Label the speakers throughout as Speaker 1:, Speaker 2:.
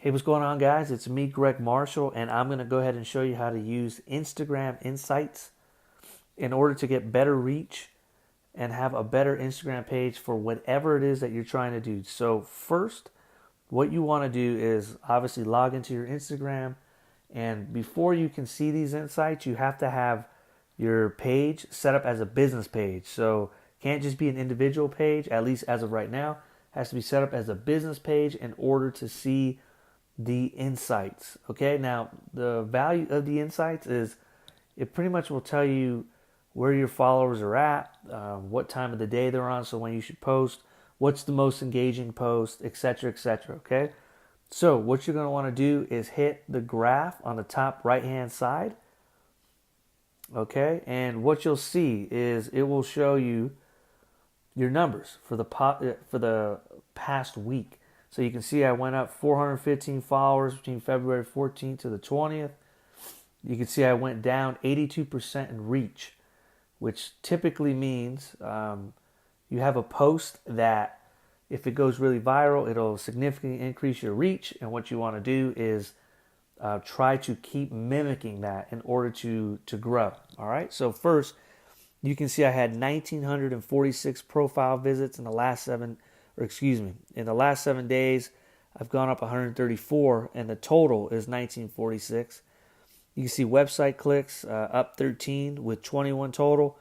Speaker 1: Hey, what's going on, guys? It's me, Greg Marshall, and I'm going to go ahead and show you how to use Instagram Insights in order to get better reach and have a better Instagram page for whatever it is that you're trying to do. So first, what you want to do is obviously log into your Instagram, and before you can see these insights, you have to have your page set up as a business page. So it can't just be an individual page, at least as of right now. It has to be set up as a business page in order to see the insights. Okay, now the value of the insights is it pretty much will tell you where your followers are at, what time of the day they're on, so when you should post, what's the most engaging post, etc., etc. Okay, so what you're going to want to do is hit the graph on the top right hand side. Okay, and what you'll see is it will show you your numbers for the past week. So you can see I went up 415 followers between February 14th to the 20th. You can see I went down 82% in reach, which typically means you have a post that if it goes really viral, it'll significantly increase your reach. And what you want to do is try to keep mimicking that in order to grow. All right. So first, you can see I had 1,946 profile visits in the last in the last 7 days. I've gone up 134, and the total is 1,946. You can see website clicks up 13 with 21 total.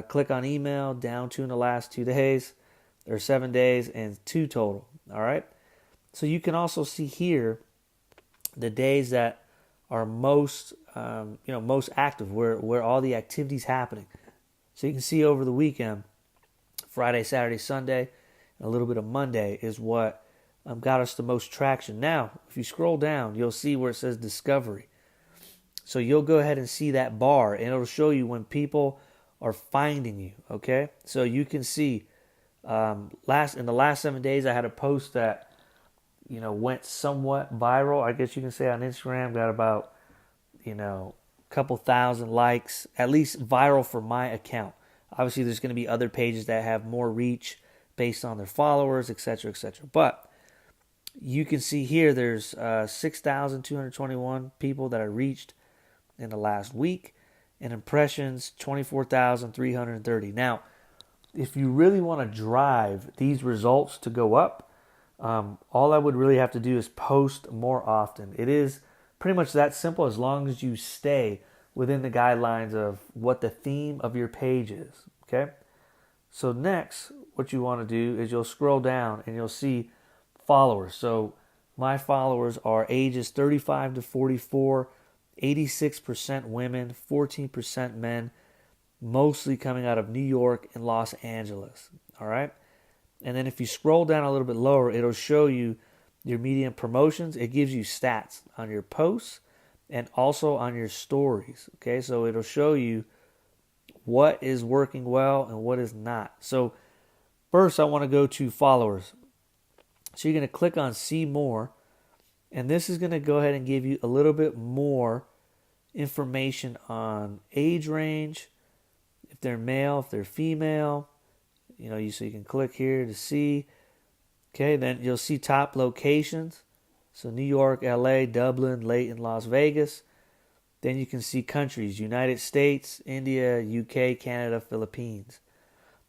Speaker 1: Click on email down 2 in the last 2 days, or 7 days, and 2 total. All right. So you can also see here the days that are most most active, where all the activity's happening. So you can see over the weekend, Friday, Saturday, Sunday, and a little bit of Monday is what got us the most traction. Now, if you scroll down, you'll see where it says Discovery. So you'll go ahead and see that bar, and it'll show you when people are finding you, okay? So you can see in the last 7 days, I had a post that, went somewhat viral, I guess you can say, on Instagram, got about, couple thousand likes, at least viral for my account. Obviously, there's going to be other pages that have more reach based on their followers, etc., etc. But you can see here there's 6,221 people that I reached in the last week, and impressions 24,330. Now, if you really want to drive these results to go up, all I would really have to do is post more often. It is pretty much that simple, as long as you stay within the guidelines of what the theme of your page is. Okay? So next, what you want to do is you'll scroll down and you'll see followers. So my followers are ages 35 to 44, 86% women, 14% men, mostly coming out of New York and Los Angeles. All right? And then if you scroll down a little bit lower, it'll show you your median promotions. It gives you stats on your posts and also on your stories. Okay, so it'll show you what is working well and what is not. So first, I want to go to followers. So you're going to click on See More, and this is going to go ahead and give you a little bit more information on age range, if they're male, if they're female. So you can click here to see. Okay, then you'll see top locations. So New York, LA, Dublin, Layton, Las Vegas. Then you can see countries: United States, India, UK, Canada, Philippines.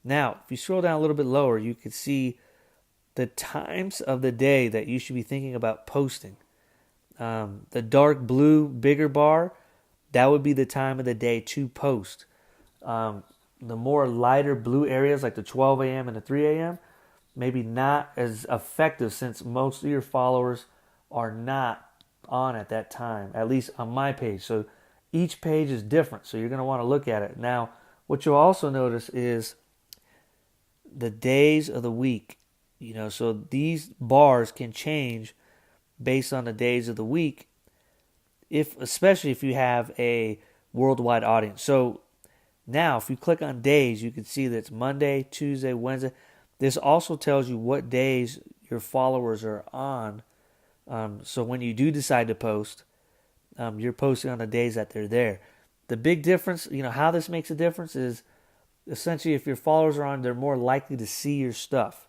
Speaker 1: Now, if you scroll down a little bit lower, you can see the times of the day that you should be thinking about posting. The dark blue, bigger bar, that would be the time of the day to post. The more lighter blue areas, like the 12 a.m. and the 3 a.m., maybe not as effective, since most of your followers are not on at that time, at least on my page. So each page is different, so you're going to want to look at it. Now, what you'll also notice is the days of the week. So these bars can change based on the days of the week, especially if you have a worldwide audience. So now, if you click on days, you can see that it's Monday, Tuesday, Wednesday. This also tells you what days your followers are on. So when you do decide to post, you're posting on the days that they're there. The big difference, how this makes a difference is essentially if your followers are on, they're more likely to see your stuff.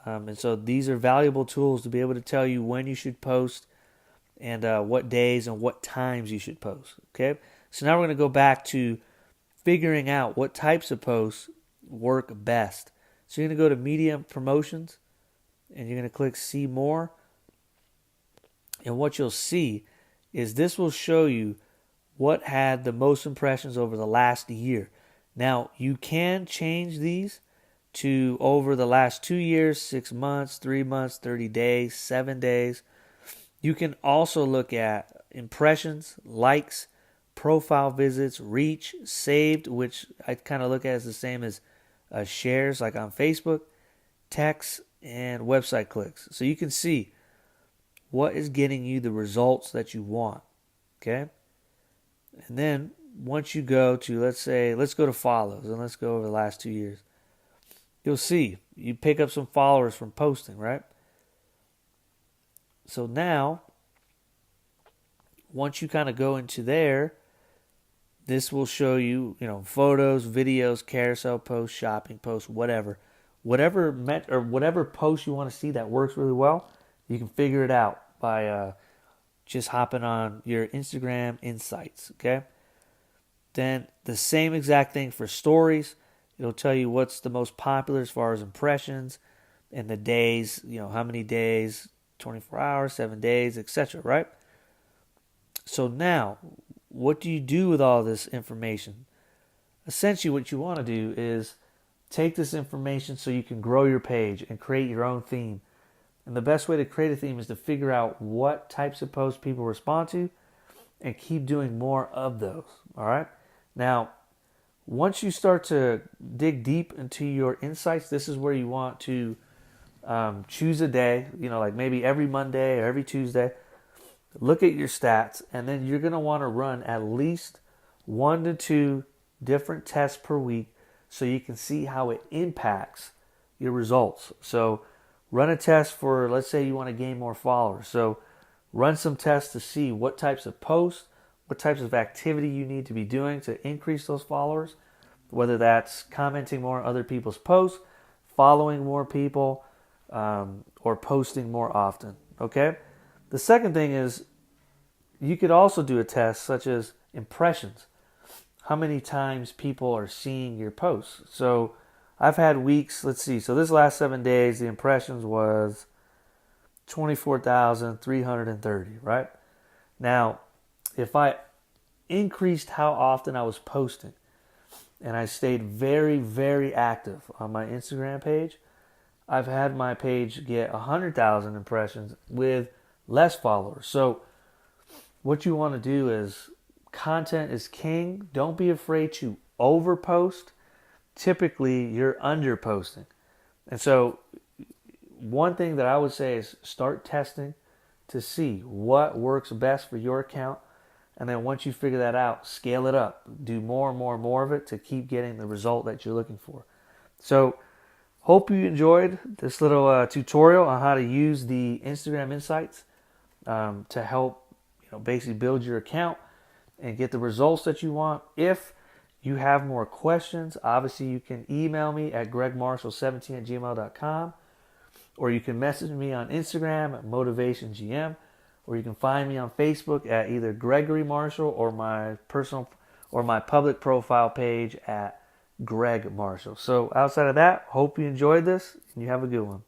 Speaker 1: And so these are valuable tools to be able to tell you when you should post and what days and what times you should post. Okay, so now we're going to go back to figuring out what types of posts work best. So you're going to go to Media Promotions and you're going to click See More. And what you'll see is this will show you what had the most impressions over the last year. Now, you can change these to over the last 2 years, 6 months, 3 months, 30 days, 7 days. You can also look at impressions, likes, profile visits, reach, saved, which I kind of look at as the same as shares like on Facebook, texts, and website clicks. So you can see what is getting you the results that you want. Okay? And then once you go to, let's go to follows and let's go over the last 2 years. You'll see you pick up some followers from posting, right? So now, once you kind of go into there, this will show you, photos, videos, carousel posts, shopping posts, whatever post you want to see that works really well. You can figure it out by just hopping on your Instagram Insights. Okay. Then the same exact thing for stories. It'll tell you what's the most popular as far as impressions and the days. How many days, 24 hours, 7 days, etc. Right. So now, what do you do with all this information? Essentially, what you want to do is take this information so you can grow your page and create your own theme. And the best way to create a theme is to figure out what types of posts people respond to and keep doing more of those. All right? Now, once you start to dig deep into your insights, this is where you want to choose a day, like maybe every Monday or every Tuesday. Look at your stats, and then you're going to want to run at least 1 to 2 different tests per week so you can see how it impacts your results. So run a test for, let's say you want to gain more followers. So run some tests to see what types of posts, what types of activity you need to be doing to increase those followers, whether that's commenting more on other people's posts, following more people, or posting more often. Okay? The second thing is you could also do a test such as impressions. How many times people are seeing your posts. So I've had weeks, let's see. So this last 7 days, the impressions was 24,330, right? Now, if I increased how often I was posting and I stayed very, very active on my Instagram page, I've had my page get 100,000 impressions with less followers. So what you want to do is, content is king. Don't be afraid to overpost. Typically, you're under posting. And so one thing that I would say is start testing to see what works best for your account. And then once you figure that out, scale it up. Do more and more and more of it to keep getting the result that you're looking for. So hope you enjoyed this little tutorial on how to use the Instagram Insights to help basically build your account and get the results that you want. If you have more questions, obviously you can email me at gregmarshall17@gmail.com, or you can message me on Instagram at motivationgm, or you can find me on Facebook at either Gregory Marshall or my personal or my public profile page at Greg Marshall. So outside of that, hope you enjoyed this and you have a good one.